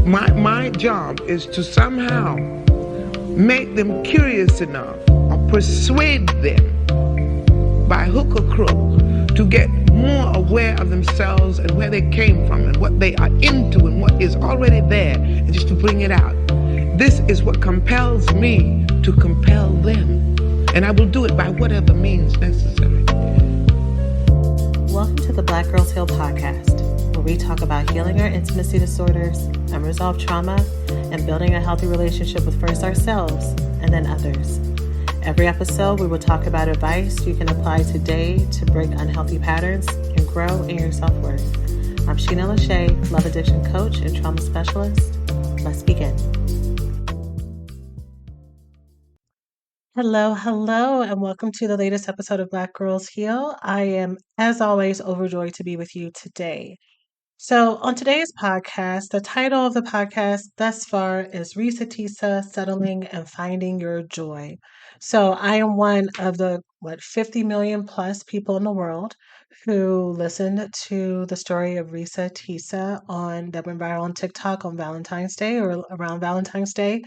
My job is to somehow make them curious enough or persuade them by hook or crook to get more aware of themselves and where they came from and what they are into and what is already there, and just to bring it out. This is what compels me to compel them, and I will do it by whatever means necessary. Welcome to the Black Girls Heal podcast, where we talk about healing our intimacy disorders, unresolved trauma, and building a healthy relationship with first ourselves and then others. Every episode, we will talk about advice you can apply today to break unhealthy patterns and grow in your self-worth. I'm Shena, Love Addiction Coach and Trauma Specialist. Let's begin. Hello, and welcome to the latest episode of Black Girls Heal. I am, as always, overjoyed to be with you today. So, on today's podcast, the title of the podcast thus far is Reesa, Teesa, Settling and Finding Your Joy. So, I am one of the 50 million plus people in the world who listened to the story of Reesa, Teesa that went viral on TikTok on Valentine's Day or around Valentine's Day.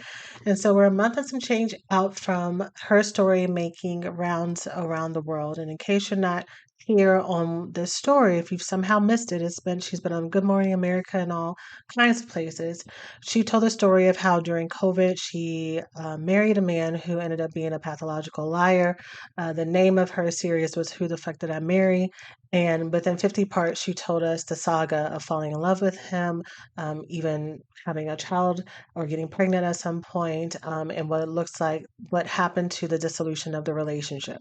And so we're a month and some change out from her story making rounds around the world. And in case you're not here on this story, if you've somehow missed it, she's been on Good Morning America and all kinds of places. She told the story of how during COVID she married a man who ended up being a pathological liar. The name of her series was Who the Fuck Did I Marry? And within 50 parts, she told us the saga of falling in love with him, even having a child or getting pregnant at some point, and what it looks like, what happened to the dissolution of the relationship.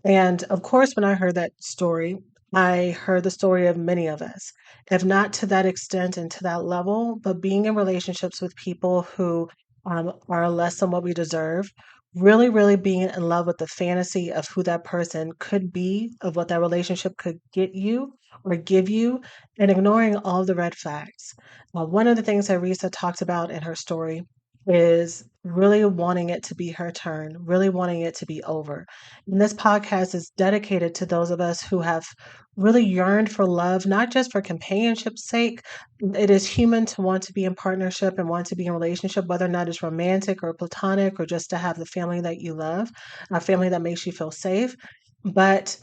And of course, when I heard that story, I heard the story of many of us, if not to that extent and to that level, but being in relationships with people who are less than what we deserve, really, really being in love with the fantasy of who that person could be, of what that relationship could get you or give you, and ignoring all the red flags. One of the things that Reesa talked about in her story is really wanting it to be her turn, really wanting it to be over. And this podcast is dedicated to those of us who have really yearned for love, not just for companionship's sake. It is human to want to be in partnership and want to be in relationship, whether or not it's romantic or platonic or just to have the family that you love, a family that makes you feel safe. But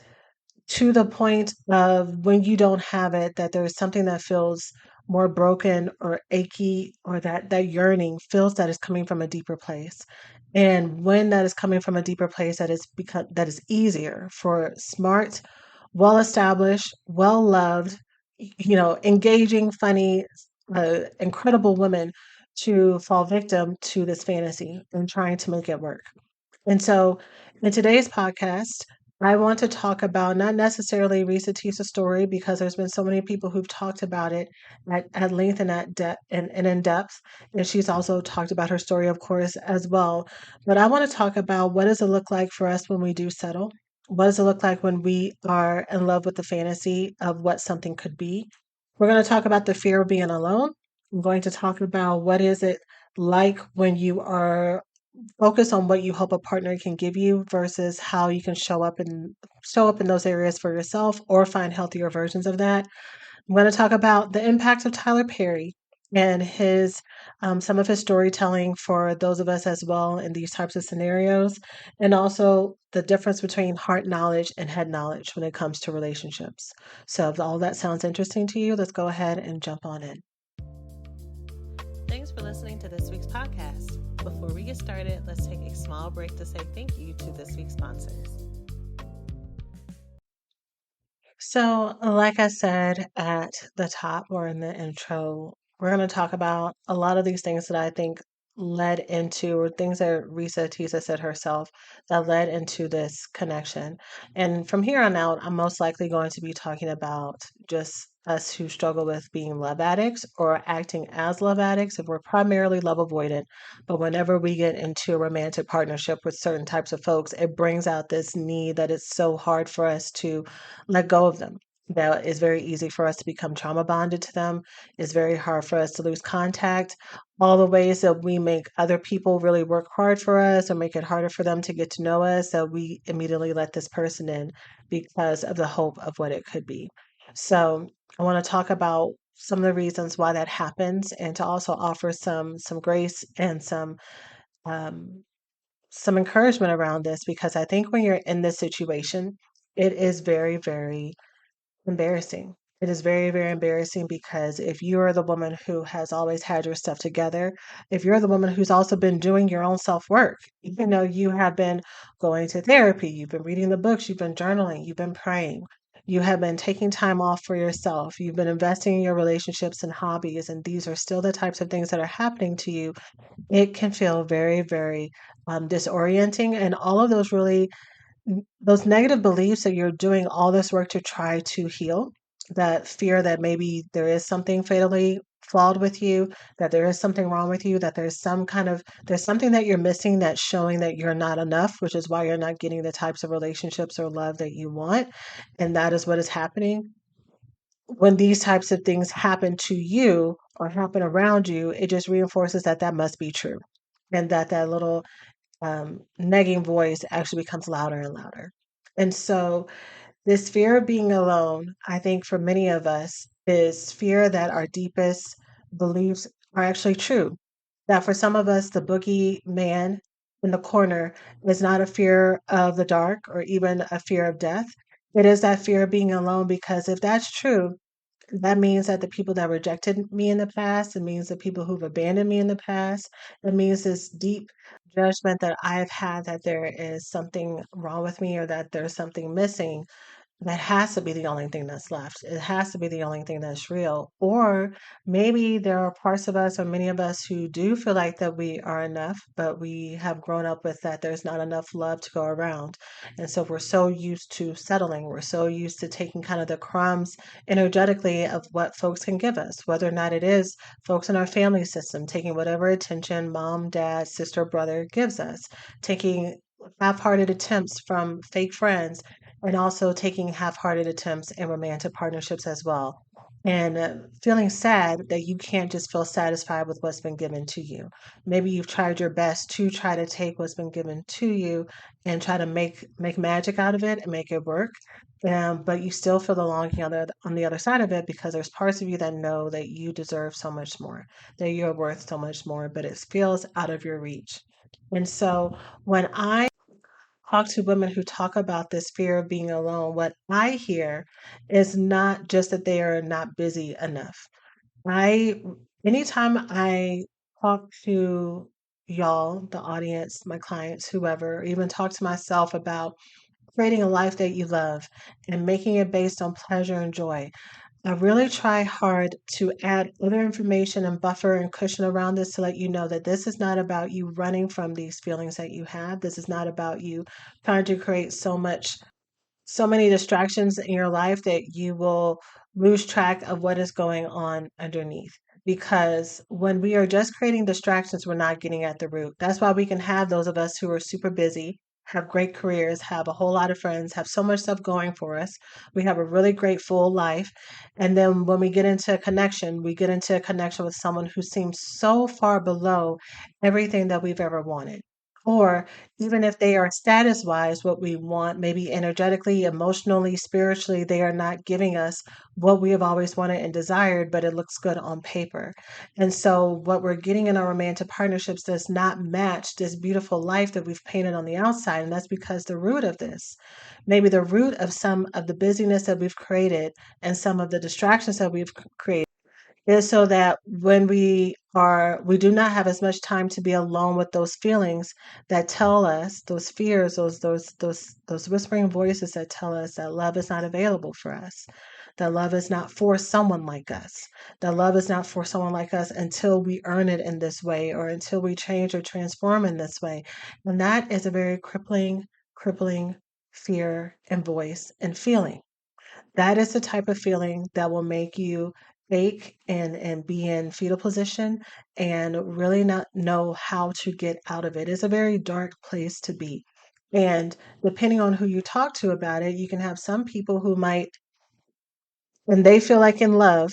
to the point of when you don't have it, that there is something that feels more broken or achy, or that yearning feels that is coming from a deeper place. And when that is coming from a deeper place, that is easier for smart, well established, well loved, engaging, funny, incredible women to fall victim to this fantasy and trying to make it work. And so in today's podcast, I want to talk about not necessarily Reesa Teesa's story, because there's been so many people who've talked about it at length and at depth and in depth. And she's also talked about her story, of course, as well. But I want to talk about, what does it look like for us when we do settle? What does it look like when we are in love with the fantasy of what something could be? We're going to talk about the fear of being alone. I'm going to talk about what is it like when you are focus on what you hope a partner can give you versus how you can show up in those areas for yourself or find healthier versions of that. I'm going to talk about the impact of Tyler Perry and his some of his storytelling for those of us as well in these types of scenarios, and also the difference between heart knowledge and head knowledge when it comes to relationships. So if all that sounds interesting to you, let's go ahead and jump on in. Thanks for listening to this week's podcast. Before we get started, let's take a small break to say thank you to this week's sponsors. So, like I said at the top or in the intro, we're going to talk about a lot of these things that I think led into, or things that Reesa Teesa said herself, that led into this connection. And from here on out, I'm most likely going to be talking about just us who struggle with being love addicts or acting as love addicts if we're primarily love avoidant. But whenever we get into a romantic partnership with certain types of folks, it brings out this need that it's so hard for us to let go of them. That it's very easy for us to become trauma bonded to them. It's very hard for us to lose contact. All the ways that we make other people really work hard for us or make it harder for them to get to know us, that we immediately let this person in because of the hope of what it could be. So I want to talk about some of the reasons why that happens, and to also offer some grace and um, some encouragement around this, because I think when you're in this situation, it is very, very embarrassing. It is very, very embarrassing because if you are the woman who has always had your stuff together, if you're the woman who's also been doing your own self work, even though you have been going to therapy, you've been reading the books, you've been journaling, you've been praying, you have been taking time off for yourself, you've been investing in your relationships and hobbies, and these are still the types of things that are happening to you, it can feel very, very disorienting. And all of those really those negative beliefs that you're doing all this work to try to heal, that fear that maybe there is something fatally flawed with you, that there is something wrong with you, that there's something that you're missing that's showing that you're not enough, which is why you're not getting the types of relationships or love that you want. And that is what is happening. When these types of things happen to you or happen around you, it just reinforces that that must be true. And that little nagging voice actually becomes louder and louder. And so, this fear of being alone, I think for many of us, is fear that our deepest beliefs are actually true. That for some of us, the boogeyman in the corner is not a fear of the dark or even a fear of death. It is that fear of being alone, because if that's true, that means that the people that rejected me in the past, it means the people who've abandoned me in the past, it means this deep judgment that I've had that there is something wrong with me or that there's something missing, that has to be the only thing that's left. It has to be the only thing that's real. Or maybe there are parts of us or many of us who do feel like that we are enough, but we have grown up with that there's not enough love to go around. And so we're so used to settling. We're so used to taking kind of the crumbs energetically of what folks can give us, whether or not it is folks in our family system taking whatever attention mom, dad, sister, brother gives us, taking half-hearted attempts from fake friends, and also taking half-hearted attempts in romantic partnerships as well. And feeling sad that you can't just feel satisfied with what's been given to you. Maybe you've tried your best to try to take what's been given to you and try to make magic out of it and make it work. But you still feel the longing on the other side of it, because there's parts of you that know that you deserve so much more, that you're worth so much more, but it feels out of your reach. And so when I talk to women who talk about this fear of being alone, what I hear is not just that they are not busy enough. I Anytime I talk to y'all, the audience, my clients, whoever, or even talk to myself about creating a life that you love and making it based on pleasure and joy, I really try hard to add other information and buffer and cushion around this to let you know that this is not about you running from these feelings that you have. This is not about you trying to create so many distractions in your life that you will lose track of what is going on underneath. Because when we are just creating distractions, we're not getting at the root. That's why we can have those of us who are super busy, have great careers, have a whole lot of friends, have so much stuff going for us. We have a really great full life. And then when we get into a connection, we get into a connection with someone who seems so far below everything that we've ever wanted. Or even if they are status wise what we want, maybe energetically, emotionally, spiritually, they are not giving us what we have always wanted and desired, but it looks good on paper. And so, what we're getting in our romantic partnerships does not match this beautiful life that we've painted on the outside. And that's because the root of this, maybe the root of some of the busyness that we've created and some of the distractions that we've created, is so that when we do not have as much time to be alone with those feelings that tell us, those fears, those whispering voices that tell us that love is not available for us, that love is not for someone like us, that love is not for someone like us until we earn it in this way or until we change or transform in this way. And that is a very crippling fear and voice and feeling. That is the type of feeling that will make you ache and be in fetal position and really not know how to get out of it. It's a very dark place to be. And depending on who you talk to about it, you can have some people who might, and they feel like in love,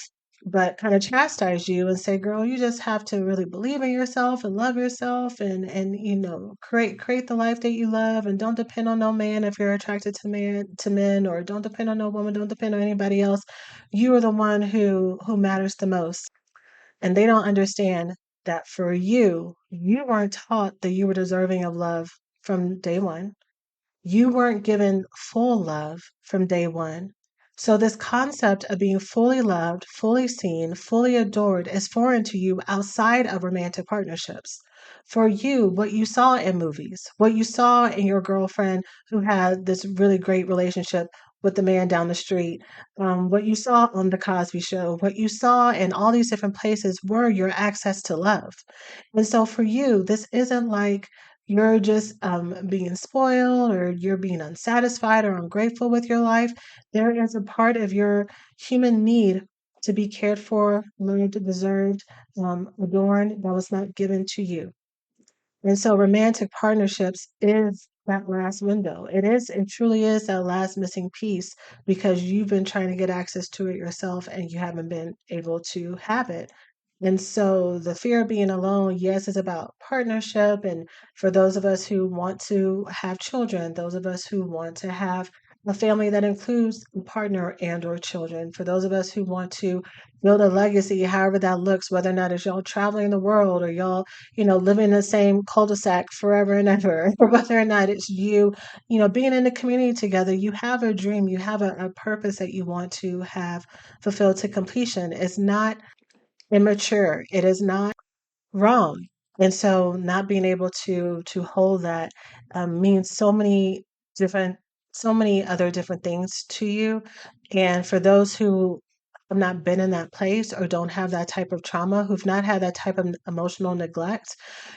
but kind of chastise you and say, girl, you just have to really believe in yourself and love yourself and create the life that you love, and don't depend on no man if you're attracted to men, or don't depend on no woman, don't depend on anybody else. You are the one who matters the most. And they don't understand that for you weren't taught that you were deserving of love from day one. You weren't given full love from day one. So, this concept of being fully loved, fully seen, fully adored is foreign to you outside of romantic partnerships. For you, what you saw in movies, what you saw in your girlfriend who had this really great relationship with the man down the street, what you saw on The Cosby Show, what you saw in all these different places were your access to love. And so, for you, this isn't like you're just being spoiled or you're being unsatisfied or ungrateful with your life. There is a part of your human need to be cared for, loved, deserved, adorned that was not given to you. And so romantic partnerships is that last window. It truly is that last missing piece because you've been trying to get access to it yourself and you haven't been able to have it. And so the fear of being alone, yes, is about partnership. And for those of us who want to have children, those of us who want to have a family that includes a partner and or children, for those of us who want to build a legacy, however that looks, whether or not it's y'all traveling the world or y'all living in the same cul-de-sac forever and ever, or whether or not it's being in the community together, you have a dream, you have a purpose that you want to have fulfilled to completion. It's not immature. It is not wrong. And so not being able to hold that means different so many other different things to you. And for those who have not been in that place or don't have that type of trauma, who've not had that type of emotional neglect,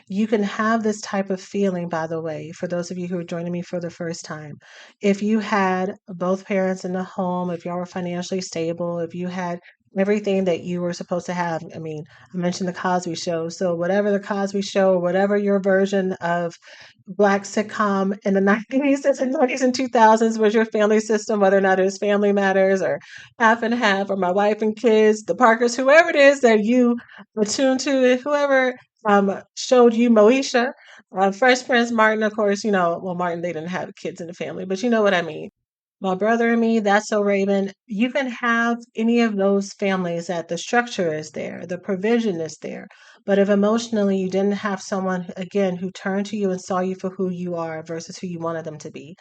you can have this type of feeling, by the way, for those of you who are joining me for the first time. If you had both parents in the home, if y'all were financially stable, if you had everything that you were supposed to have. I mean, I mentioned the Cosby Show. So whatever the Cosby Show, or whatever your version of Black sitcom in the 90s and 90s and 2000s was your family system, whether or not it was Family Matters or Half and Half or My Wife and Kids, the Parkers, whoever it is that you attuned to, whoever showed you Moesha, Fresh Prince, Martin, of course, well, Martin, they didn't have kids in the family, but you know what I mean. My Brother and Me, That's So Raven. You can have any of those families that the structure is there, the provision is there. But if emotionally you didn't have someone, again, who turned to you and saw you for who you are versus who you wanted them to be,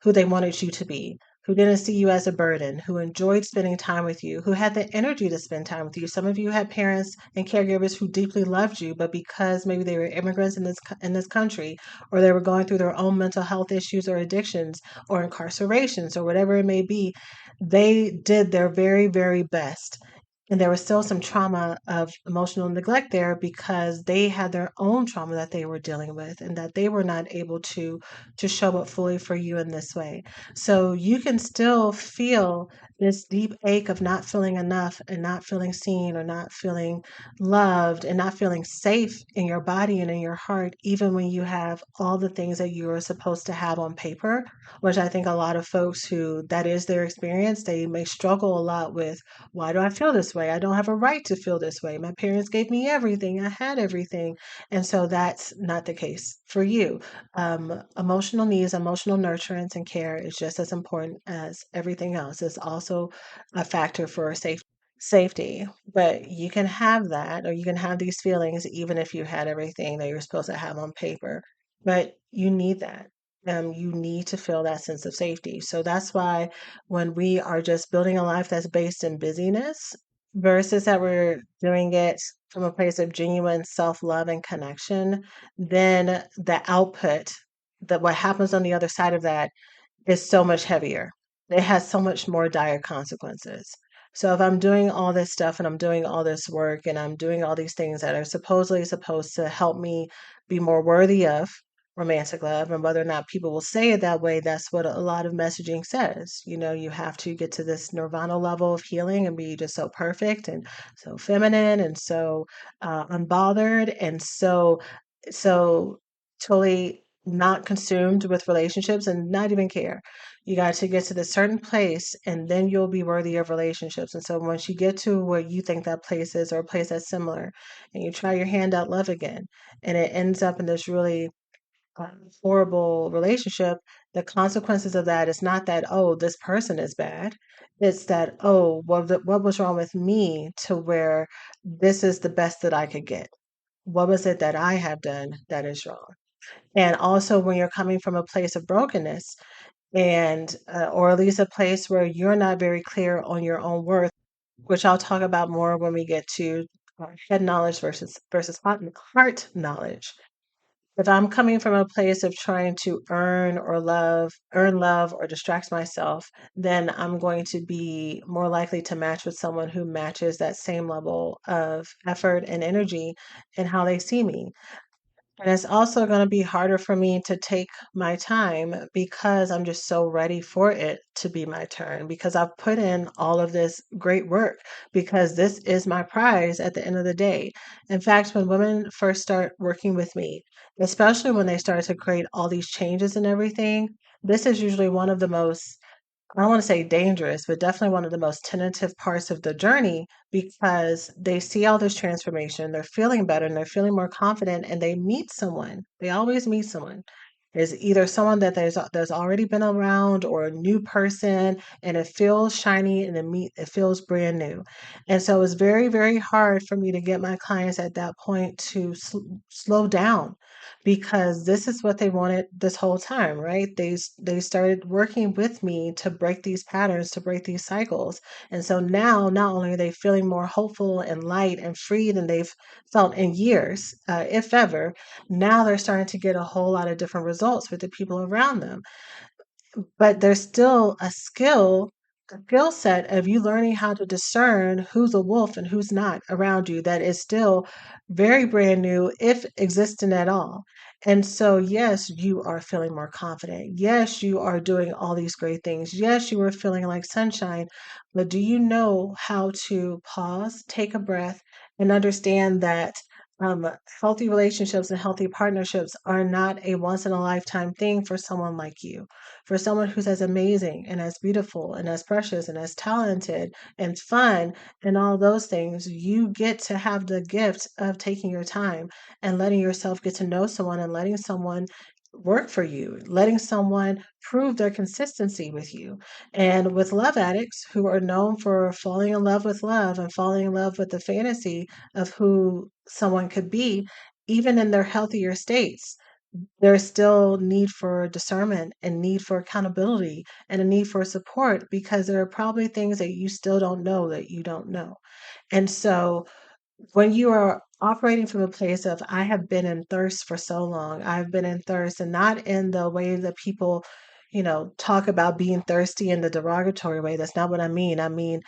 who they wanted you to be, who didn't see you as a burden, who enjoyed spending time with you, who had the energy to spend time with you. Some of you had parents and caregivers who deeply loved you, but because maybe they were immigrants in this country, or they were going through their own mental health issues or addictions or incarcerations or whatever it may be, they did their very, very best. And there was still some trauma of emotional neglect there because they had their own trauma that they were dealing with and that they were not able to show up fully for you in this way. So you can still feel this deep ache of not feeling enough and not feeling seen or not feeling loved and not feeling safe in your body and in your heart, even when you have all the things that you are supposed to have on paper, which I think a lot of folks who that is their experience, they may struggle a lot with, why do I feel this way? I don't have a right to feel this way. My parents gave me everything. I had everything. And so that's not the case for you. Emotional needs, emotional nurturance, and care is just as important as everything else. It's also a factor for safety. But you can have that, or you can have these feelings even if you had everything that you're supposed to have on paper. But you need that. You need to feel that sense of safety. So that's why when we are just building a life that's based in busyness versus that we're doing it from a place of genuine self-love and connection, then the output, that what happens on the other side of that is so much heavier. It has so much more dire consequences. So if I'm doing all this stuff and I'm doing all this work and I'm doing all these things that are supposedly supposed to help me be more worthy of romantic love, and whether or not people will say it that way, that's what a lot of messaging says. You have to get to this nirvana level of healing and be just so perfect and so feminine and so unbothered and so totally not consumed with relationships and not even care. You got to get to this certain place and then you'll be worthy of relationships. And so once you get to where you think that place is, or a place that's similar, and you try your hand at love again, and it ends up in this really horrible relationship, the consequences of that is not that, oh, this person is bad. It's that, oh, what was wrong with me to where this is the best that I could get? What was it that I have done that is wrong? And also, when you're coming from a place of brokenness, and or at least a place where you're not very clear on your own worth, which I'll talk about more when we get to head knowledge versus heart knowledge. If I'm coming from a place of trying to earn love or distract myself, then I'm going to be more likely to match with someone who matches that same level of effort and energy in how they see me. And it's also going to be harder for me to take my time because I'm just so ready for it to be my turn, because I've put in all of this great work, because this is my prize at the end of the day. In fact, when women first start working with me, especially when they start to create all these changes and everything, this is usually one of the most, I don't want to say dangerous, but definitely one of the most tentative parts of the journey, because they see all this transformation, they're feeling better and they're feeling more confident, and they meet someone. They always meet someone. There's either someone that there's already been around, or a new person, and it feels shiny and it feels brand new. And so it's very, very hard for me to get my clients at that point to slow down, because this is what they wanted this whole time, right? They started working with me to break these patterns, to break these cycles. And so now, not only are they feeling more hopeful and light and free than they've felt in years, if ever, now they're starting to get a whole lot of different results with the people around them. But there's still a skill set of you learning how to discern who's a wolf and who's not around you, that is still very brand new, if existing at all. And so, yes, you are feeling more confident. Yes, you are doing all these great things. Yes, you are feeling like sunshine. But do you know how to pause, take a breath, and understand that um, healthy relationships and healthy partnerships are not a once in a lifetime thing for someone like you, for someone who's as amazing and as beautiful and as precious and as talented and fun and all those things. You get to have the gift of taking your time and letting yourself get to know someone, and letting someone work for you, letting someone prove their consistency with you. And with love addicts who are known for falling in love with love and falling in love with the fantasy of who someone could be, even in their healthier states, there's still need for discernment and need for accountability and a need for support, because there are probably things that you still don't know that you don't know. And so when you are operating from a place of, I have been in thirst for so long, I've been in thirst, and not in the way that people, talk about being thirsty in the derogatory way. That's not what I mean. I mean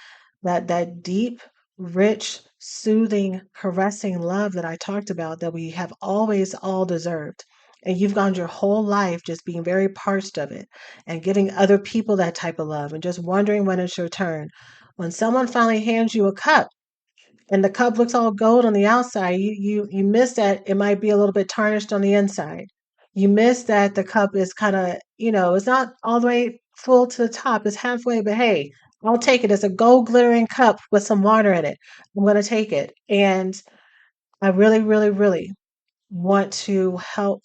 that deep, rich, soothing, caressing love that I talked about, that we have always all deserved. And you've gone your whole life just being very parched of it and giving other people that type of love and just wondering when it's your turn. When someone finally hands you a cup, and the cup looks all gold on the outside, you miss that it might be a little bit tarnished on the inside. You miss that the cup is kind of, it's not all the way full to the top, it's halfway, but hey, I'll take it. It's a gold glittering cup with some water in it. I'm going to take it. And I really, really, really want to help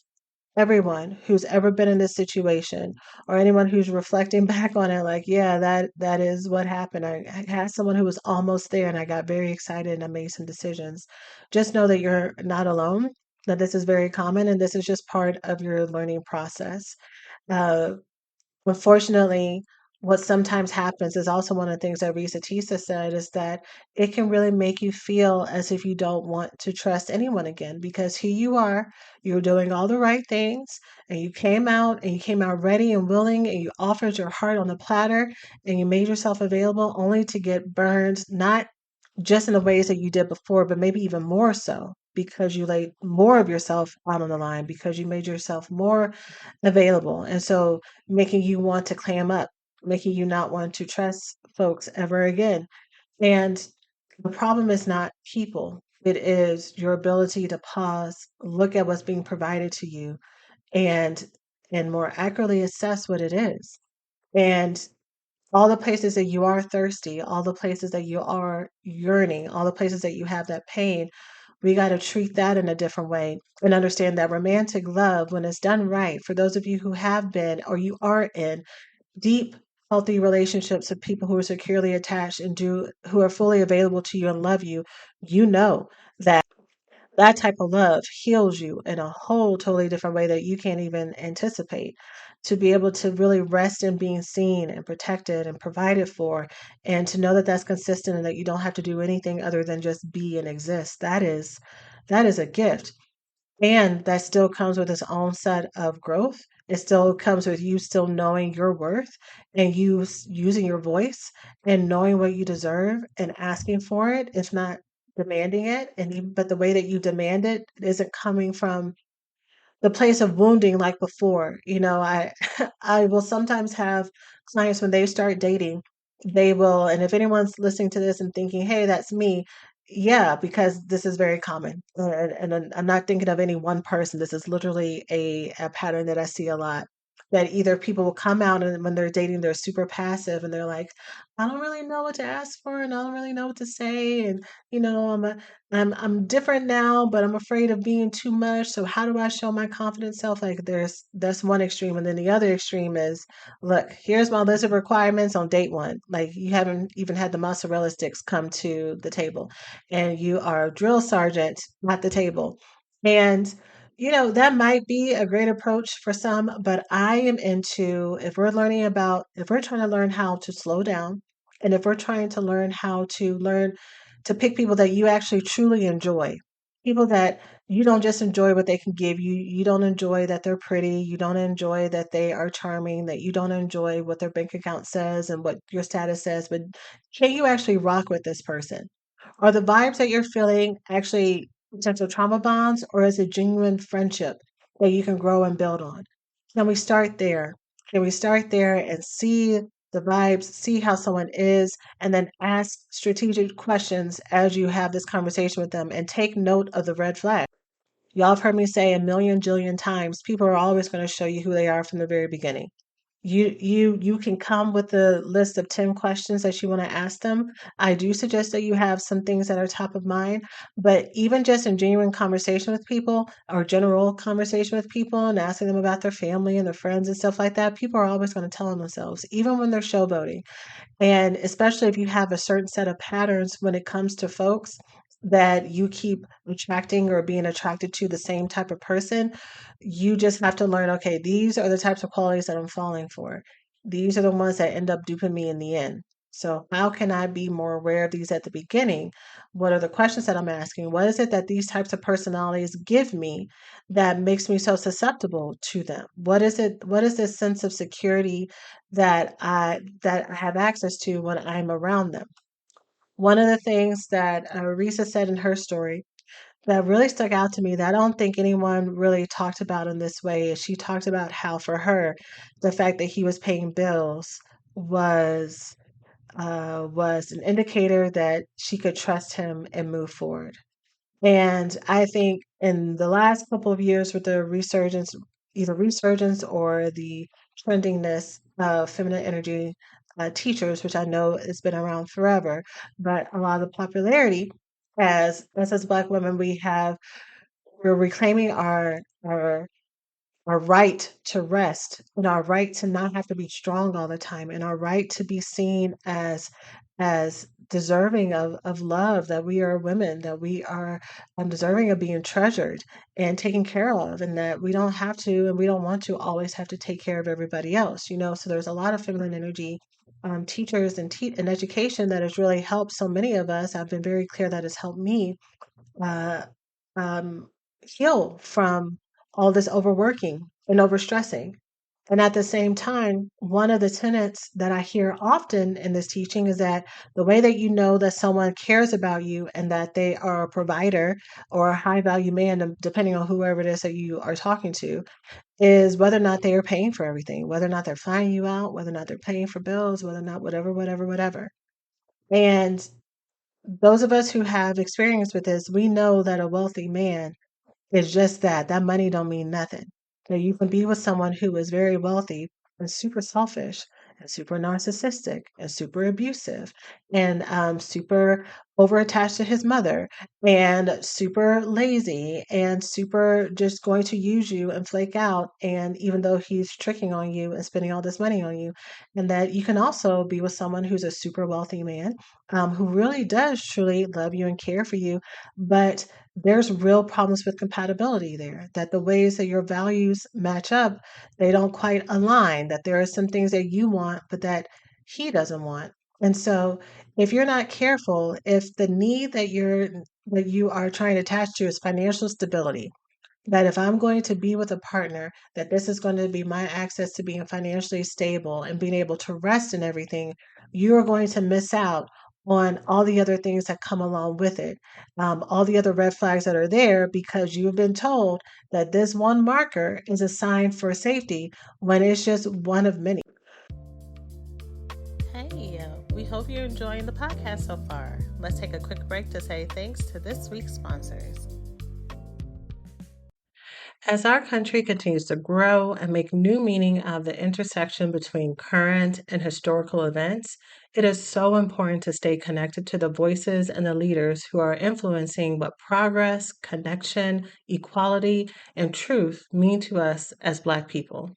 everyone who's ever been in this situation, or anyone who's reflecting back on it, like, yeah, that is what happened. I had someone who was almost there and I got very excited and I made some decisions. Just know that you're not alone, that this is very common, and this is just part of your learning process. uh, Unfortunately, what sometimes happens is also one of the things that Reesa Teesa said, is that it can really make you feel as if you don't want to trust anyone again, because here you are, you're doing all the right things, and you came out ready and willing, and you offered your heart on the platter, and you made yourself available, only to get burned, not just in the ways that you did before, but maybe even more so, because you laid more of yourself out on the line, because you made yourself more available. And so making you want to clam up, making you not want to trust folks ever again. And the problem is not people, it is your ability to pause, look at what's being provided to you, and more accurately assess what it is. And all the places that you are thirsty, all the places that you are yearning, all the places that you have that pain, we got to treat that in a different way and understand that romantic love, when it's done right, for those of you who have been or you are in deep, healthy relationships with people who are securely attached and who are fully available to you and love you, you know that that type of love heals you in a whole totally different way that you can't even anticipate. To be able to really rest in being seen and protected and provided for, and to know that that's consistent and that you don't have to do anything other than just be and exist, that is a gift. And that still comes with its own set of growth. It still comes with you still knowing your worth and using your voice and knowing what you deserve and asking for it, if not demanding it. But the way that you demand it isn't coming from the place of wounding like before. I I will sometimes have clients when they start dating, they will, and if anyone's listening to this and thinking, "Hey, that's me." Yeah, because this is very common. And I'm not thinking of any one person. This is literally a pattern that I see a lot. That either people will come out and when they're dating, they're super passive and they're like, I don't really know what to ask for and I don't really know what to say. And, I'm different now, but I'm afraid of being too much. So how do I show my confident self? Like that's one extreme, and then the other extreme is, look, here's my list of requirements on date one. Like you haven't even had the mozzarella sticks come to the table, and you are a drill sergeant at the table, and that might be a great approach for some, but I am into, if we're trying to learn how to slow down, and if we're trying to learn to pick people that you actually truly enjoy, people that you don't just enjoy what they can give you, you don't enjoy that they're pretty, you don't enjoy that they are charming, that you don't enjoy what their bank account says and what your status says, but can you actually rock with this person? Are the vibes that you're feeling actually potential trauma bonds, or is it genuine friendship that you can grow and build on? Can we start there? Can we start there and see the vibes, see how someone is, and then ask strategic questions as you have this conversation with them and take note of the red flag? Y'all have heard me say a million jillion times, people are always going to show you who they are from the very beginning. You can come with a list of 10 questions that you want to ask them. I do suggest that you have some things that are top of mind, but even just in genuine conversation with people or general conversation with people and asking them about their family and their friends and stuff like that, people are always going to tell on themselves, even when they're showboating. And especially if you have a certain set of patterns when it comes to folks that you keep attracting or being attracted to the same type of person, you just have to learn, okay, these are the types of qualities that I'm falling for. These are the ones that end up duping me in the end. So, how can I be more aware of these at the beginning? What are the questions that I'm asking? What is it that these types of personalities give me that makes me so susceptible to them? What is it? What is this sense of security that I have access to when I'm around them? One of the things that Reesa said in her story that really stuck out to me that I don't think anyone really talked about in this way is she talked about how for her the fact that he was paying bills was was an indicator that she could trust him and move forward. And I think in the last couple of years with the resurgence, either resurgence or the trendiness of feminine energy teachers, which I know has been around forever, but a lot of the popularity as Black women, we're reclaiming our right to rest and our right to not have to be strong all the time and our right to be seen as deserving of love, that we are women, that we are deserving of being treasured and taken care of, and that we don't have to and we don't want to always have to take care of everybody else, so there's a lot of feminine energy teachers and education that has really helped so many of us. I've been very clear that has helped me uh, um, heal from all this overworking and overstressing. And at the same time, one of the tenets that I hear often in this teaching is that the way that you know that someone cares about you and that they are a provider or a high value man, depending on whoever it is that you are talking to, is whether or not they are paying for everything, whether or not they're flying you out, whether or not they're paying for bills, whether or not whatever. And those of us who have experience with this, we know that a wealthy man is just that. That money don't mean nothing. That you can be with someone who is very wealthy and super selfish and super narcissistic and super abusive and super overattached to his mother and super lazy and super just going to use you and flake out. And even though he's tricking on you and spending all this money on you, and that you can also be with someone who's a super wealthy man who really does truly love you and care for you, but there's real problems with compatibility there, that the ways that your values match up, they don't quite align, that there are some things that you want, but that he doesn't want. And so if you're not careful, if the need that you are trying to attach to is financial stability, that if I'm going to be with a partner, that this is going to be my access to being financially stable and being able to rest and everything, you're going to miss out on all the other things that come along with it, all the other red flags that are there because you've been told that this one marker is a sign for safety when it's just one of many. Hey, we hope you're enjoying the podcast so far. Let's take a quick break to say thanks to this week's sponsors. As our country continues to grow and make new meaning out of the intersection between current and historical events, it is so important to stay connected to the voices and the leaders who are influencing what progress, connection, equality, and truth mean to us as Black people.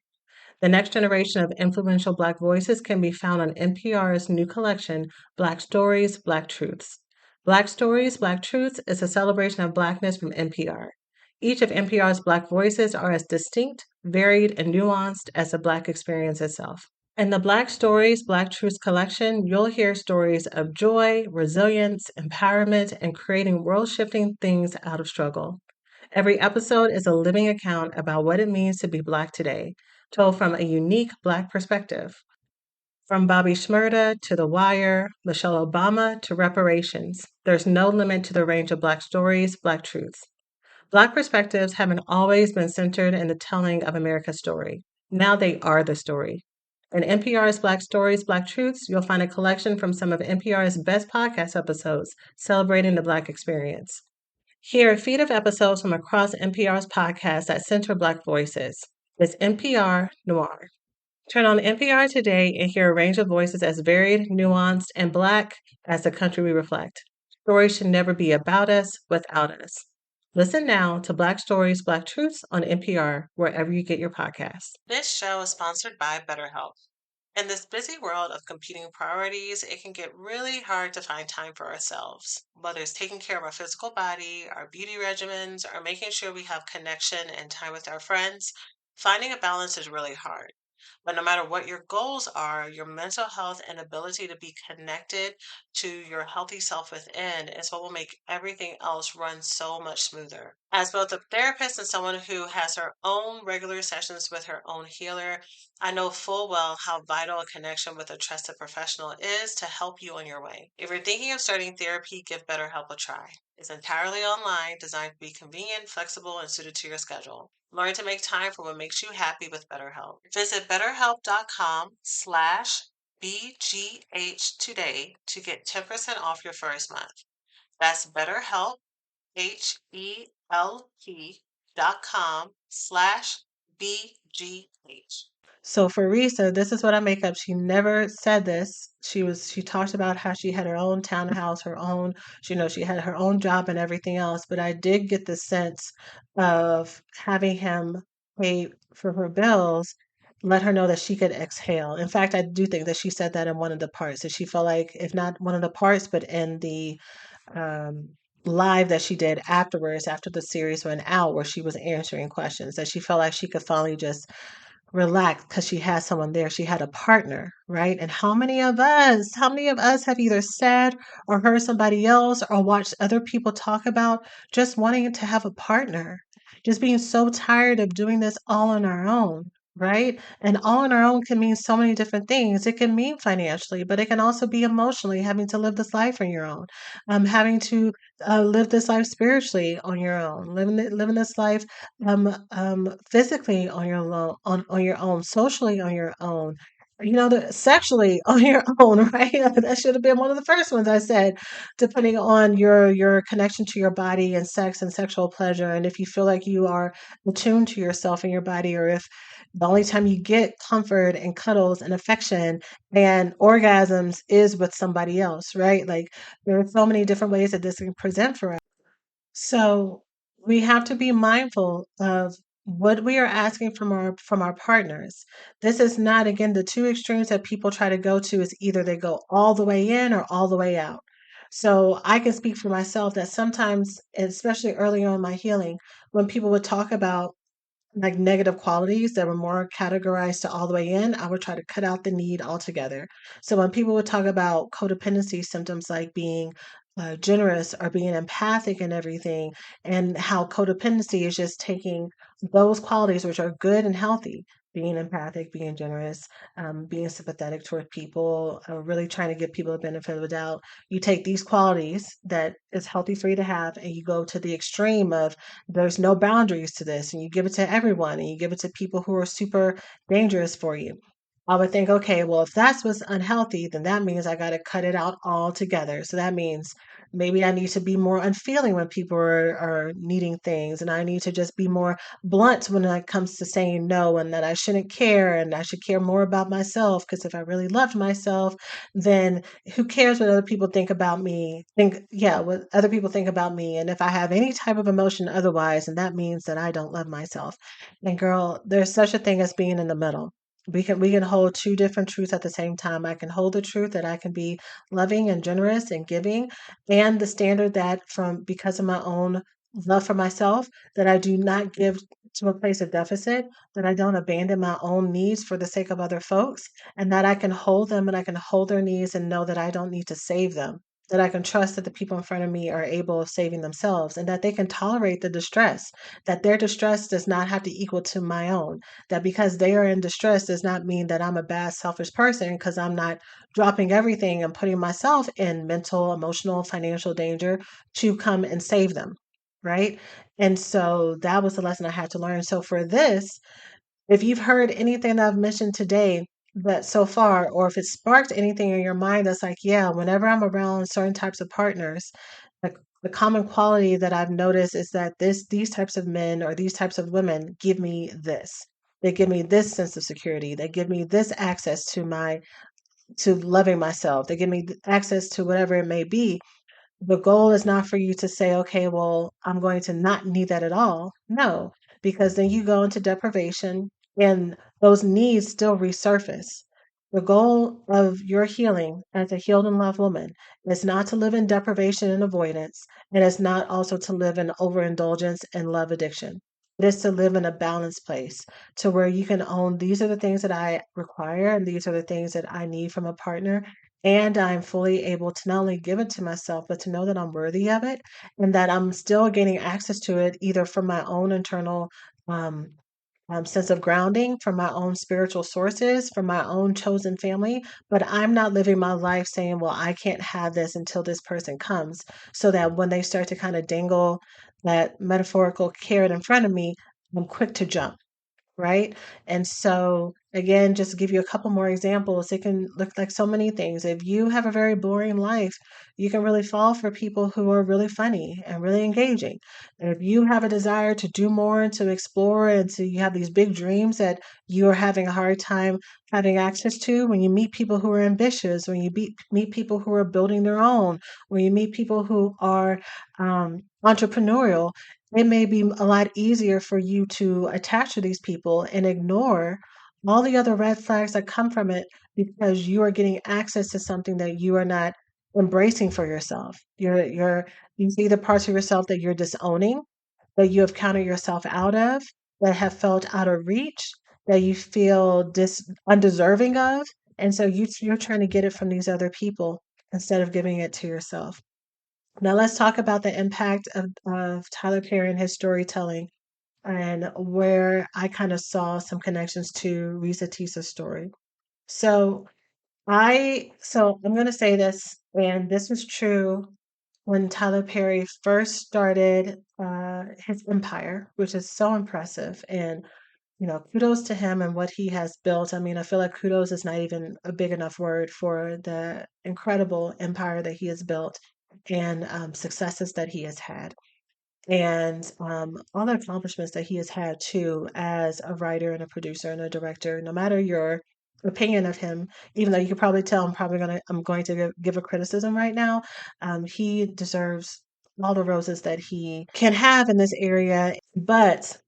The next generation of influential Black voices can be found on NPR's new collection, Black Stories, Black Truths. Black Stories, Black Truths is a celebration of Blackness from NPR. Each of NPR's Black voices are as distinct, varied, and nuanced as the Black experience itself. In the Black Stories, Black Truths collection, you'll hear stories of joy, resilience, empowerment, and creating world shifting things out of struggle. Every episode is a living account about what it means to be Black today, told from a unique Black perspective. From Bobby Shmurda to The Wire, Michelle Obama to reparations, there's no limit to the range of Black stories, Black truths. Black perspectives haven't always been centered in the telling of America's story. Now they are the story. In NPR's Black Stories, Black Truths, you'll find a collection from some of NPR's best podcast episodes celebrating the Black experience. Hear a feed of episodes from across NPR's podcasts that center Black voices. It's NPR Noir. Turn on NPR today and hear a range of voices as varied, nuanced, and Black as the country we reflect. Stories should never be about us, without us. Listen now to Black Stories, Black Truths on NPR, wherever you get your podcasts. This show is sponsored by BetterHelp. In this busy world of competing priorities, it can get really hard to find time for ourselves. Whether it's taking care of our physical body, our beauty regimens, or making sure we have connection and time with our friends, finding a balance is really hard. But no matter what your goals are, your mental health and ability to be connected to your healthy self within is what will make everything else run so much smoother. As both a therapist and someone who has her own regular sessions with her own healer, I know full well how vital a connection with a trusted professional is to help you on your way. If you're thinking of starting therapy, give BetterHelp a try. It's entirely online, designed to be convenient, flexible, and suited to your schedule. Learn to make time for what makes you happy with BetterHelp. Visit betterhelp.com/BGH today to get 10% off your first month. That's BetterHelp, HELP.com/BGH. So for Reesa, this is what I make up. She never said this. She talked about how she had her own townhouse, her own, she had her own job and everything else. But I did get the sense of having him pay for her bills, let her know that she could exhale. In fact, I do think that she said that in one of the parts, that she felt like, if not one of the parts, but in the um, live that she did afterwards, after the series went out, where she was answering questions, that she felt like she could finally just relax because she had someone there. She had a partner, right? And how many of us have either said or heard somebody else or watched other people talk about just wanting to have a partner, just being so tired of doing this all on our own, right? And all on our own can mean so many different things. It can mean financially, but it can also be emotionally, having to live this life on your own, having to live this life spiritually on your own, living this life physically on your own, socially on your own, sexually on your own, right? That should have been one of the first ones I said, depending on your connection to your body and sex and sexual pleasure, and if you feel like you are attuned to yourself and your body, or if the only time you get comfort and cuddles and affection and orgasms is with somebody else, right? Like there are so many different ways that this can present for us. So we have to be mindful of what we are asking from our partners. This is not, again, the two extremes that people try to go to is either they go all the way in or all the way out. So I can speak for myself that sometimes, especially early on in my healing, when people would talk about like negative qualities that were more categorized to all the way in, I would try to cut out the need altogether. So when people would talk about codependency symptoms like being generous or being empathic and everything, and how codependency is just taking those qualities which are good and healthy, being empathic, being generous, being sympathetic toward people, really trying to give people the benefit of the doubt. You take these qualities that is healthy for you to have, and you go to the extreme of there's no boundaries to this, and you give it to everyone, and you give it to people who are super dangerous for you. I would think, okay, well, if that's what's unhealthy, then that means I got to cut it out altogether. So that means maybe I need to be more unfeeling when people are needing things, and I need to just be more blunt when it comes to saying no, and that I shouldn't care, and I should care more about myself. Because if I really loved myself, then who cares what other people think about me? Yeah, what other people think about me. And if I have any type of emotion otherwise, and that means that I don't love myself. And girl, there's such a thing as being in the middle. We can hold two different truths at the same time. I can hold the truth that I can be loving and generous and giving, and the standard that from because of my own love for myself, that I do not give to a place of deficit, that I don't abandon my own needs for the sake of other folks, and that I can hold them and I can hold their needs and know that I don't need to save them. That I can trust that the people in front of me are able of saving themselves, and that they can tolerate the distress, that their distress does not have to equal to my own. That because they are in distress does not mean that I'm a bad, selfish person because I'm not dropping everything and putting myself in mental, emotional, financial danger to come and save them. Right. And so that was the lesson I had to learn. So for this, if you've heard anything that I've mentioned today that so far, or if it sparked anything in your mind that's like, yeah, whenever I'm around certain types of partners, like the common quality that I've noticed is that these types of men or these types of women give me this. They give me this sense of security. They give me this access to loving myself. They give me access to whatever it may be. The goal is not for you to say, okay, well, I'm going to not need that at all. No, because then you go into deprivation and those needs still resurface. The goal of your healing as a healed and loved woman is not to live in deprivation and avoidance, and it's not also to live in overindulgence and love addiction. It is to live in a balanced place to where you can own these are the things that I require and these are the things that I need from a partner, and I'm fully able to not only give it to myself, but to know that I'm worthy of it and that I'm still gaining access to it either from my own internal um, sense of grounding, from my own spiritual sources, from my own chosen family. But I'm not living my life saying, well, I can't have this until this person comes. So that when they start to kind of dangle that metaphorical carrot in front of me, I'm quick to jump, right? And so, again, just to give you a couple more examples, it can look like so many things. If you have a very boring life, you can really fall for people who are really funny and really engaging. If you have a desire to do more and to explore and to you have these big dreams that you are having a hard time having access to, when you meet people who are ambitious, when you meet people who are building their own, when you meet people who are entrepreneurial, it may be a lot easier for you to attach to these people and ignore all the other red flags that come from it because you are getting access to something that you are not embracing for yourself. You see the parts of yourself that you're disowning, that you have counted yourself out of, that have felt out of reach, that you feel undeserving of. And so you're trying to get it from these other people instead of giving it to yourself. Now let's talk about the impact of Tyler Perry and his storytelling and where I kind of saw some connections to Reesa Teesa's story. So I'm gonna say this, and this was true when Tyler Perry first started his empire, which is so impressive. And kudos to him and what he has built. I mean, I feel like kudos is not even a big enough word for the incredible empire that he has built and successes that he has had, and all the accomplishments that he has had too as a writer and a producer and a director. No matter your opinion of him, even though you could probably tell I'm going to give a criticism right now, he deserves all the roses that he can have in this area. But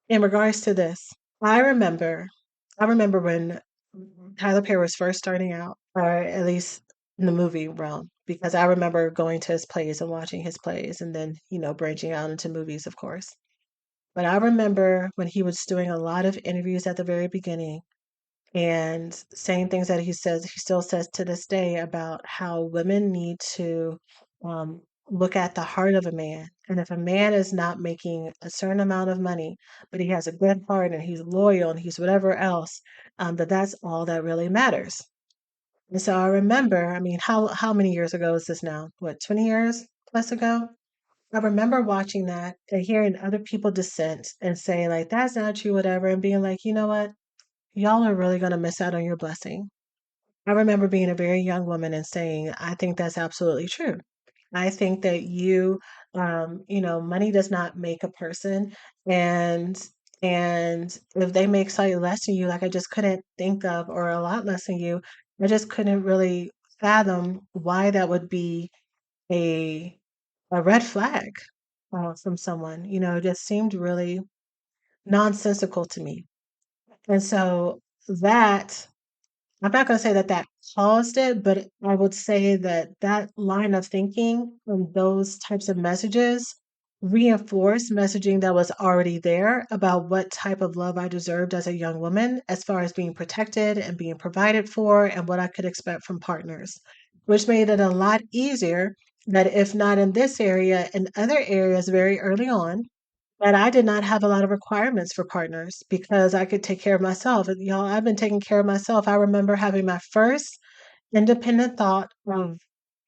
in regards to this, I remember I remember when Tyler Perry was first starting out, or at least in the movie realm, because I remember going to his plays and watching his plays and then, branching out into movies, of course. But I remember when he was doing a lot of interviews at the very beginning and saying things that he still says to this day about how women need to look at the heart of a man. And if a man is not making a certain amount of money, but he has a good heart and he's loyal and he's whatever else, that's all that really matters. And so I remember, I mean, how many years ago is this now? What, 20 years plus ago? I remember watching that and hearing other people dissent and say, like, that's not true, whatever, and being like, you know what? Y'all are really going to miss out on your blessing. I remember being a very young woman and saying, I think that's absolutely true. I think that money does not make a person, and if they make slightly less than you, like I just couldn't think of, or a lot less than you, I just couldn't really fathom why that would be a a red flag from someone. It just seemed really nonsensical to me. And so that I'm not gonna say that that caused it, but I would say that that line of thinking and those types of messages reinforced messaging that was already there about what type of love I deserved as a young woman, as far as being protected and being provided for, and what I could expect from partners, which made it a lot easier that if not in this area, in other areas very early on, but I did not have a lot of requirements for partners because I could take care of myself. And, y'all, I've been taking care of myself. I remember having my first independent thought of,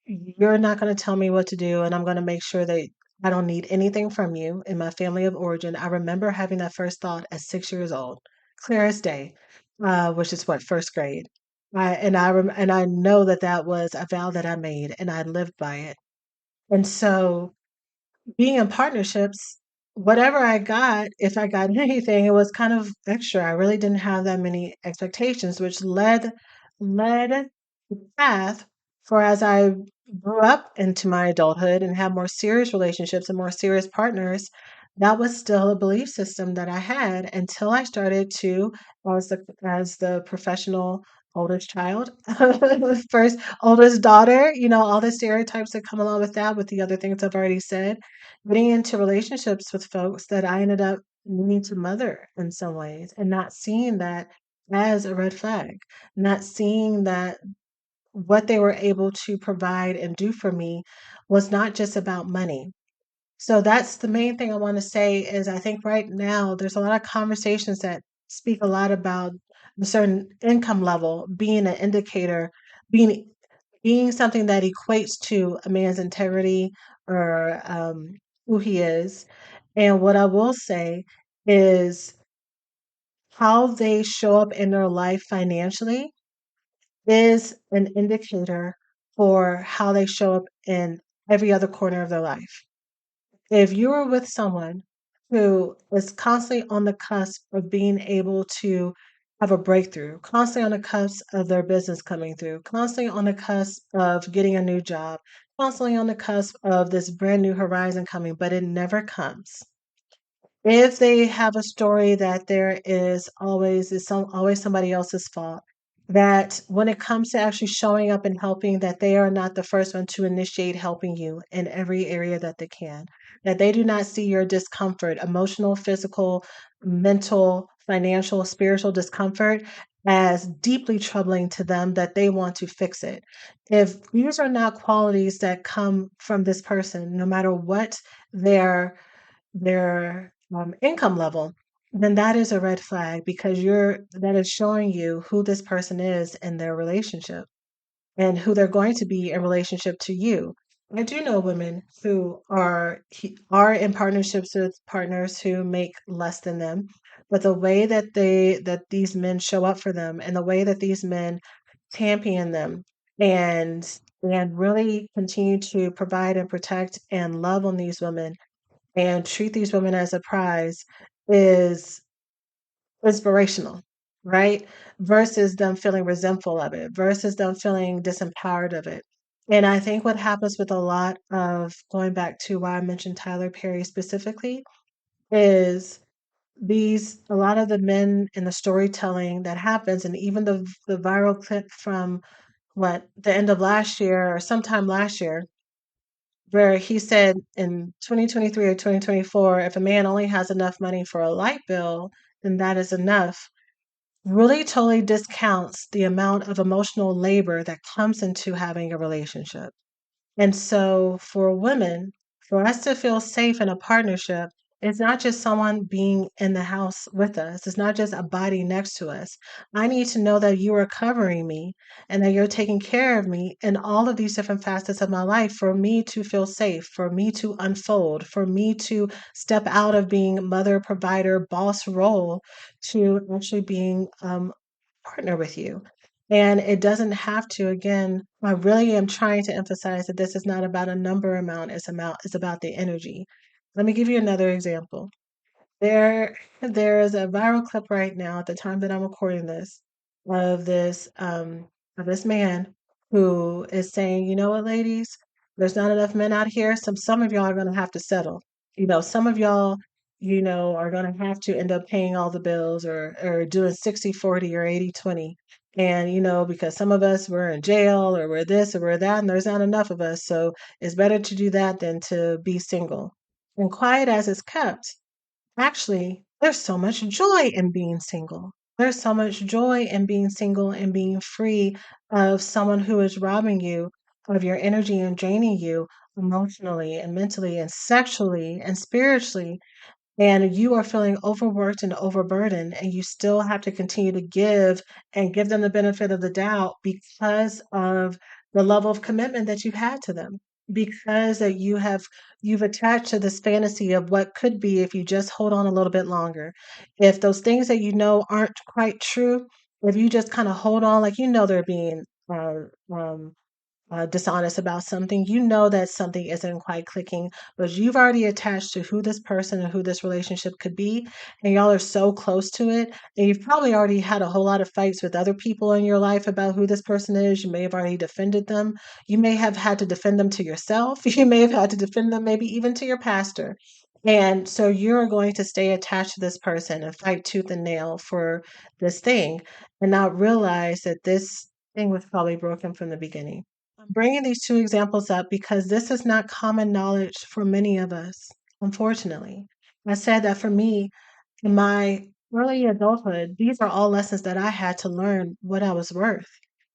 you're not going to tell me what to do, and I'm going to make sure that I don't need anything from you in my family of origin. I remember having that first thought at 6 years old, clear as day, which is what, first grade. And I know that that was a vow that I made, and I lived by it. And so being in partnerships, whatever I got, if I got anything, it was kind of extra. I really didn't have that many expectations, which led the path for as I grew up into my adulthood and had more serious relationships and more serious partners. That was still a belief system that I had until I started to, as the professional oldest child, first oldest daughter, all the stereotypes that come along with that, with the other things I've already said, getting into relationships with folks that I ended up needing to mother in some ways and not seeing that as a red flag, not seeing that what they were able to provide and do for me was not just about money. So that's the main thing I want to say is I think right now there's a lot of conversations that speak a lot about a certain income level being an indicator, being being something that equates to a man's integrity or who he is. And what I will say is how they show up in their life financially is an indicator for how they show up in every other corner of their life. If you are with someone who is constantly on the cusp of being able to have a breakthrough, constantly on the cusp of their business coming through, constantly on the cusp of getting a new job, constantly on the cusp of this brand new horizon coming, but it never comes, if they have a story that there is always somebody else's fault, that when it comes to actually showing up and helping, that they are not the first one to initiate helping you in every area that they can, that they do not see your discomfort, emotional, physical, mental, financial, spiritual discomfort as deeply troubling to them, that they want to fix it. If these are not qualities that come from this person, no matter what their income level, then that is a red flag, because that is showing you who this person is in their relationship and who they're going to be in relationship to you. I do know women who are in partnerships with partners who make less than them, but the way that these men show up for them and the way that these men champion them and really continue to provide and protect and love on these women and treat these women as a prize is inspirational, right? Versus them feeling resentful of it, versus them feeling disempowered of it. And I think what happens with a lot of going back to why I mentioned Tyler Perry specifically is a lot of the men in the storytelling that happens, and even the viral clip from what the end of last year or sometime last year, where he said in 2023 or 2024, if a man only has enough money for a light bill, then that is enough, really totally discounts the amount of emotional labor that comes into having a relationship. And so for women, for us to feel safe in a partnership, it's not just someone being in the house with us. It's not just a body next to us. I need to know that you are covering me and that you're taking care of me in all of these different facets of my life for me to feel safe, for me to unfold, for me to step out of being mother, provider, boss role to actually being partner with you. And it doesn't have to, again, I really am trying to emphasize that this is not about a number amount, it's about the energy. Let me give you another example. There is a viral clip right now at the time that I'm recording this of this man who is saying, you know what, ladies, there's not enough men out here. Some of y'all are gonna have to settle. Some of y'all, are gonna have to end up paying all the bills or doing 60/40 or 80/20. And because some of us were in jail or we're this or we're that, and there's not enough of us. So it's better to do that than to be single. And quiet as it's kept, actually, there's so much joy in being single. There's so much joy in being single and being free of someone who is robbing you of your energy and draining you emotionally and mentally and sexually and spiritually, and you are feeling overworked and overburdened, and you still have to continue to give and give them the benefit of the doubt because of the level of commitment that you've had to them, because that you've attached to this fantasy of what could be if you just hold on a little bit longer, if those things that aren't quite true, if you just kind of hold on, like they're being uh, um, dishonest about something, that something isn't quite clicking, but you've already attached to who this person and who this relationship could be, and y'all are so close to it. And you've probably already had a whole lot of fights with other people in your life about who this person is. You may have already defended them. You may have had to defend them to yourself. You may have had to defend them, maybe even to your pastor. And so you're going to stay attached to this person and fight tooth and nail for this thing and not realize that this thing was probably broken from the beginning. I'm bringing these two examples up because this is not common knowledge for many of us, unfortunately. I said that for me, in my early adulthood, these are all lessons that I had to learn what I was worth.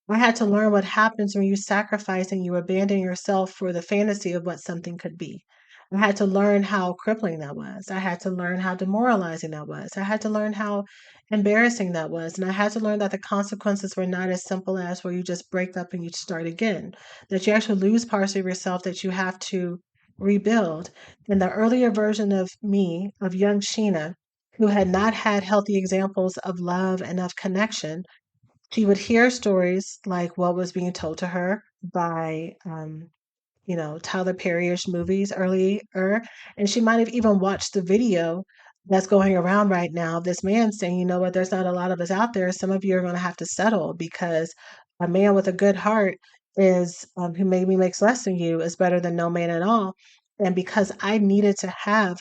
I had to learn what happens when you sacrifice and you abandon yourself for the fantasy of what something could be. I had to learn how crippling that was. I had to learn how demoralizing that was. I had to learn how embarrassing that was. And I had to learn that the consequences were not as simple as where you just break up and you start again, that you actually lose parts of yourself that you have to rebuild. In the earlier version of me, of young Sheena, who had not had healthy examples of love and of connection, she would hear stories like what was being told to her by, Tyler Perry-ish movies earlier, and she might have even watched the video that's going around right now. This man saying, you know what, there's not a lot of us out there. Some of you are going to have to settle because a man with a good heart who maybe makes less than you is better than no man at all. And because I needed to have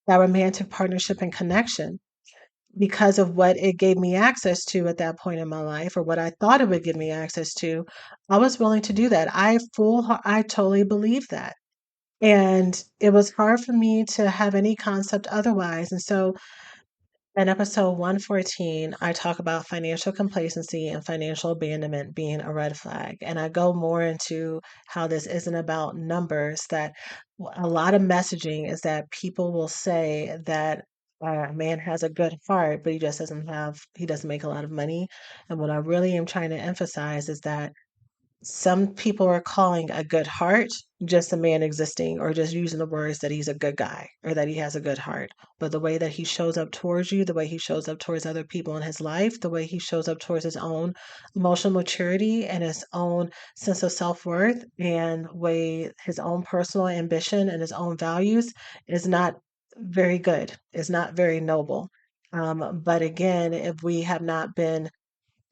that romantic partnership and connection because of what it gave me access to at that point in my life or what I thought it would give me access to, I was willing to do that. I totally believe that. And it was hard for me to have any concept otherwise. And so in episode 114, I talk about financial complacency and financial abandonment being a red flag. And I go more into how this isn't about numbers, that a lot of messaging is that people will say that a man has a good heart, but he doesn't make a lot of money. And what I really am trying to emphasize is that some people are calling a good heart just a man existing or just using the words that he's a good guy or that he has a good heart. But the way that he shows up towards you, the way he shows up towards other people in his life, the way he shows up towards his own emotional maturity and his own sense of self worth and way his own personal ambition and his own values is not very good, is not very noble. But again, if we have not been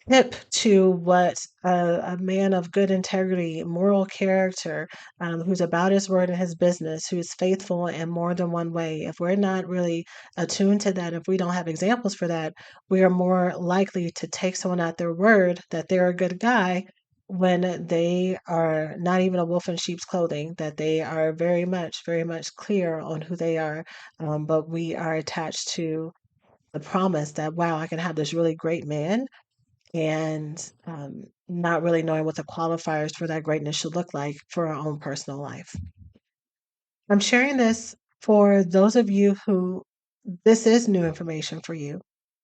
hip to what a man of good integrity, moral character, who's about his word and his business, who's faithful in more than one way, if we're not really attuned to that, if we don't have examples for that, we are more likely to take someone at their word that they're a good guy when they are not even a wolf in sheep's clothing, that they are very much clear on who they are. But we are attached to the promise that, wow, I can have this really great man and not really knowing what the qualifiers for that greatness should look like for our own personal life. I'm sharing this for those of you who this is new information for you.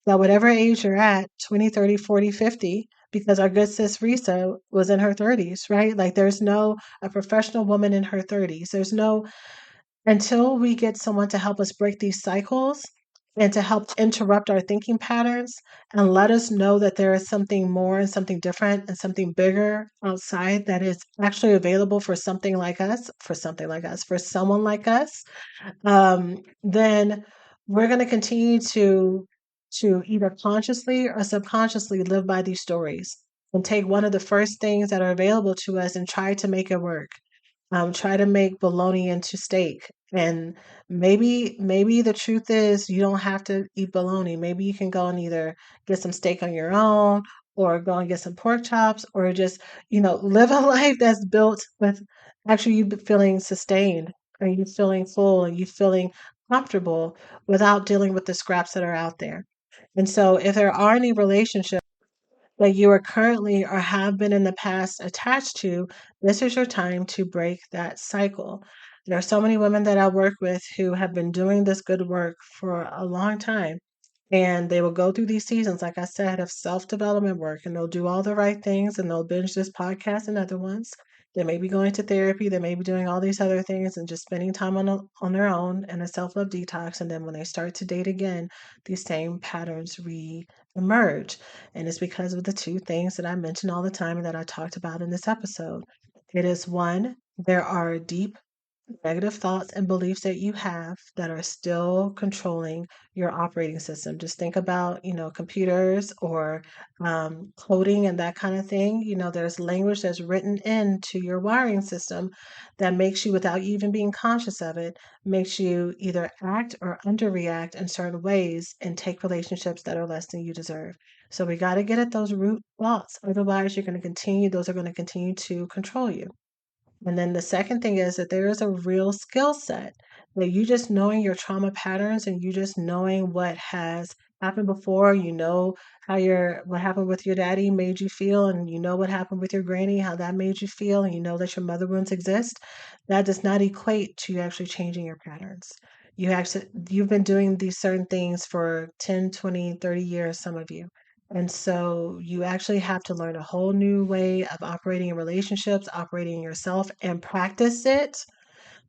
That whatever age you're at, 20, 30, 40, 50, because our good sis Reesa was in her 30s, right? Like there's no a professional woman in her 30s. There's no until we get someone to help us break these cycles and to help interrupt our thinking patterns and let us know that there is something more and something different and something bigger outside that is actually available for something like us, for something like us, for someone like us, then we're going to continue to either consciously or subconsciously live by these stories and take one of the first things that are available to us and try to make it work. Try to make bologna into steak. And maybe the truth is you don't have to eat bologna. Maybe you can go and either get some steak on your own or go and get some pork chops or just, live a life that's built with actually you feeling sustained and you feeling full and you feeling comfortable without dealing with the scraps that are out there. And so if there are any relationships that you are currently or have been in the past attached to, this is your time to break that cycle. There are so many women that I work with who have been doing this good work for a long time. And they will go through these seasons, like I said, of self development work, and they'll do all the right things and they'll binge this podcast and other ones. They may be going to therapy, they may be doing all these other things and just spending time on their own and a self love detox. And then when they start to date again, these same patterns re emerge. And it's because of the two things that I mention all the time and that I talked about in this episode. It is one, there are deep negative thoughts and beliefs that you have that are still controlling your operating system. Just think about, computers or coding and that kind of thing. There's language that's written into your wiring system that makes you, without you even being conscious of it, makes you either act or underreact in certain ways and take relationships that are less than you deserve. So we got to get at those root thoughts. Otherwise, those are going to continue to control you. And then the second thing is that there is a real skill set that you just knowing your trauma patterns and you just knowing what has happened before, what happened with your daddy made you feel, and you know what happened with your granny, how that made you feel, and you know that your mother wounds exist. That does not equate to you actually changing your patterns. You've been doing these certain things for 10, 20, 30 years, some of you. And so you actually have to learn a whole new way of operating in relationships, operating in yourself, and practice it.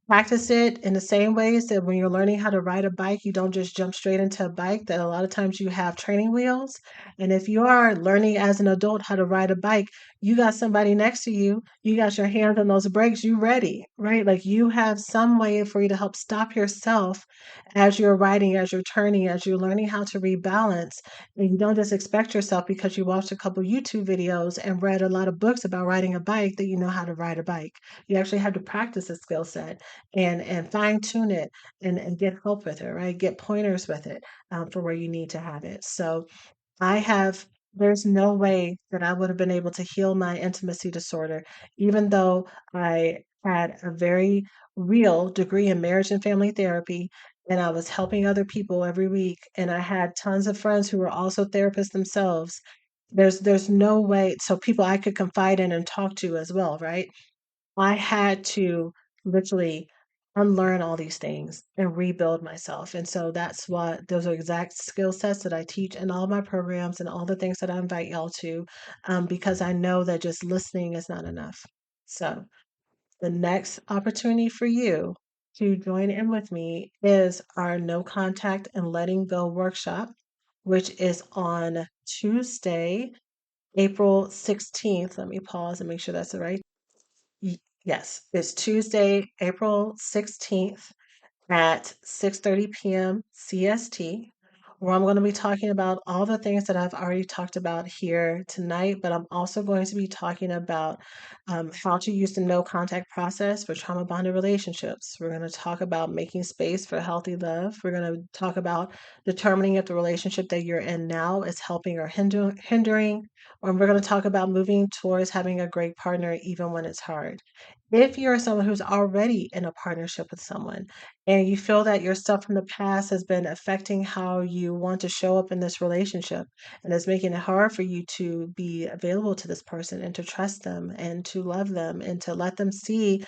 Practice it in the same ways that when you're learning how to ride a bike, you don't just jump straight into a bike, that a lot of times you have training wheels. And if you are learning as an adult how to ride a bike, you got somebody next to you, you got your hands on those brakes, you ready, right? Like you have some way for you to help stop yourself as you're riding, as you're turning, as you're learning how to rebalance. And you don't just expect yourself because you watched a couple YouTube videos and read a lot of books about riding a bike that you know how to ride a bike. You actually have to practice a skill set and fine tune it and get help with it, right? Get pointers with it for where you need to have it. So there's no way that I would have been able to heal my intimacy disorder, even though I had a very real degree in marriage and family therapy. And I was helping other people every week. And I had tons of friends who were also therapists themselves. There's no way. So people I could confide in and talk to as well, right? I had to literally unlearn all these things and rebuild myself. And so that's what those are exact skill sets that I teach in all my programs and all the things that I invite y'all to, because I know that just listening is not enough. So the next opportunity for you to join in with me is our no contact and letting go workshop, which is on Tuesday, April 16th. Let me pause and make sure that's the right. Yes, it's Tuesday, April 16th at 6:30 p.m. CST, where I'm going to be talking about all the things that I've already talked about here tonight, but I'm also going to be talking about how to use the no contact process for trauma bonded relationships. We're going to talk about making space for healthy love. We're going to talk about determining if the relationship that you're in now is helping or hindering. Or we're going to talk about moving towards having a great partner even when it's hard. If you're someone who's already in a partnership with someone, and you feel that your stuff from the past has been affecting how you want to show up in this relationship and it's making it hard for you to be available to this person and to trust them and to love them and to let them see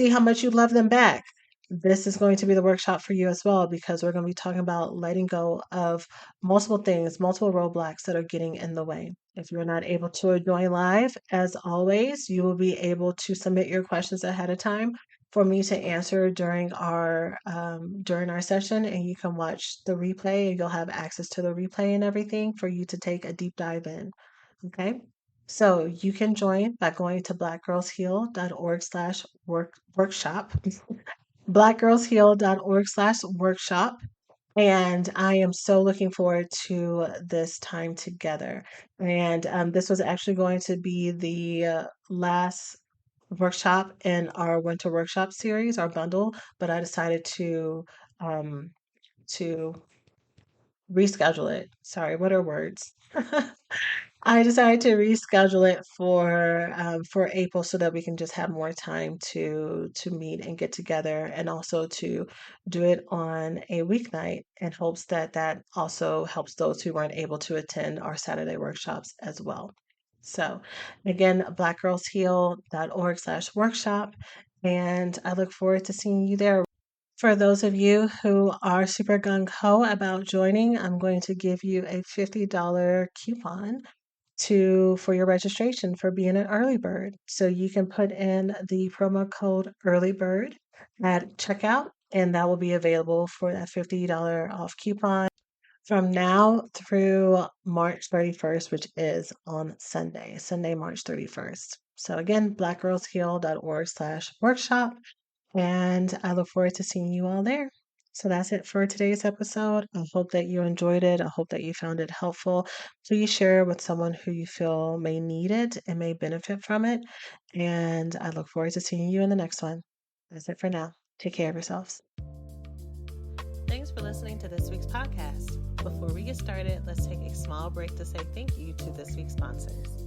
how much you love them back. This is going to be the workshop for you as well, because we're going to be talking about letting go of multiple things, multiple roadblocks that are getting in the way. If you're not able to join live, as always, you will be able to submit your questions ahead of time for me to answer during our session, and you can watch the replay and you'll have access to the replay and everything for you to take a deep dive in. Okay. So you can join by going to blackgirlsheal.org/workshop, blackgirlsheal.org/workshop. And I am so looking forward to this time together. And this was actually going to be the last workshop in our winter workshop series, our bundle, but I decided um, to reschedule it. Sorry, what are words? I decided to reschedule it for April so that we can just have more time to meet and get together, and also to do it on a weeknight in hopes that that also helps those who weren't able to attend our Saturday workshops as well. So again, blackgirlsheal.org/workshop, and I look forward to seeing you there. For those of you who are super gung ho about joining, I'm going to give you a $50 coupon to for your registration for being an early bird. So you can put in the promo code early bird at checkout, and that will be available for that $50 off coupon from now through March 31st, which is on Sunday, March 31st. So again, blackgirlsheal.org/workshop, and I look forward to seeing you all there. So that's it for today's episode. I hope that you enjoyed it. I hope that you found it helpful. Please share with someone who you feel may need it and may benefit from it. And I look forward to seeing you in the next one. That's it for now. Take care of yourselves. Thanks for listening to this week's podcast. Before we get started, let's take a small break to say thank you to this week's sponsors.